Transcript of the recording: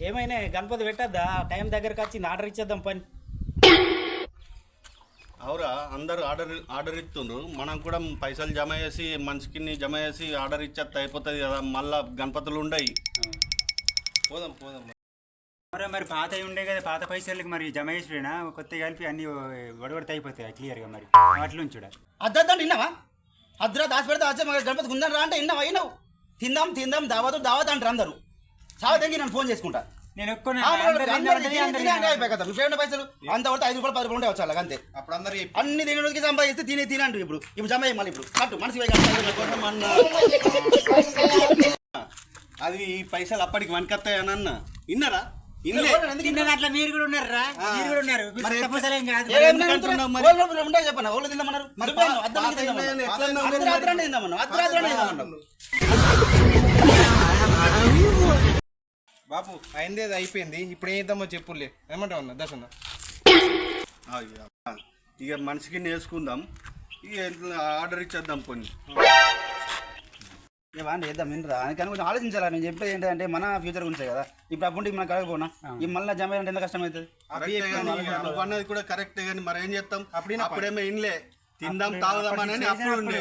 ఏమైనా గణపతి పెట్టద్దా? టైం దగ్గరకు వచ్చింది, ఆర్డర్ ఇచ్చేద్దాం పని. అవురా, అందరు ఆర్డర్ ఇస్తుండ్రు. మనం కూడా పైసలు జమ చేసి మనిషికి జమ చేసి ఆర్డర్ ఇచ్చేస్తే అయిపోతుంది కదా. మళ్ళా గణపతులు ఉండయి. పోదాం పోదాం. మరి పాత ఉండే కదా, పాత పైసలకి మరి జమ చేసిపోయినా కొత్త కలిపి అన్ని వడవడితే అయిపోతాయి క్లియర్గా. మరి వాటిలో చూడాలి. అద్దంటే విన్నావా? అద్దురా దాచి పెడితే వచ్చే గణపతి గుందని రా అంటే విన్నావా? విన్నావు? తిందాం తిందాం దావత్ అంటారు అందరు. సావతంగి నన్ను ఫోన్ చేసుకుంటా. నేను అయిపోయి కదా పైసలు అంత పడితే 5 రూపాయలు 10 రూపాయలు ఉండే వచ్చాలి అంతే. అప్పుడు అందరు అన్ని తినడానికి సంపాదిస్తే తినంటారు. ఇప్పుడు జమ మళ్ళీ ఇప్పుడు కట్టు మనసు అది ఈ పైసలు అప్పటికి వనకత్తాయి అని అన్న విన్నారా? అట్లా మీరు కూడా ఉన్నారా? మీరు కూడా ఉన్నారు. చెప్పన్నా వాళ్ళు తిందామన్నారు. బాపు అయింది అది అయిపోయింది. ఇప్పుడు ఏం చేద్దామో చెప్పులే. ఏమంటావు అన్న దర్శన? ఇక మనిషికి నేర్చుకుందాం. ఇక ఆర్డర్ ఇచ్చేద్దాం కొన్ని. ఇవన్నీ చేద్దాం వినరా? కానీ కొంచెం ఆలోచించాలా. నేను చెప్పేది ఏంటంటే మన ఫ్యూచర్ గురించే కదా. ఇప్పుడు అప్పుడు మనం కలగపోనా ఈ మళ్ళీ జమ అంటే ఎంత కష్టం అవుతుంది. నువ్వు అన్నది కూడా కరెక్టే, కానీ మరి ఏం చేస్తాం? అప్పుడేమో ఇన్లే తిందాం తాగుదాం అని అప్పుడు ఉండే.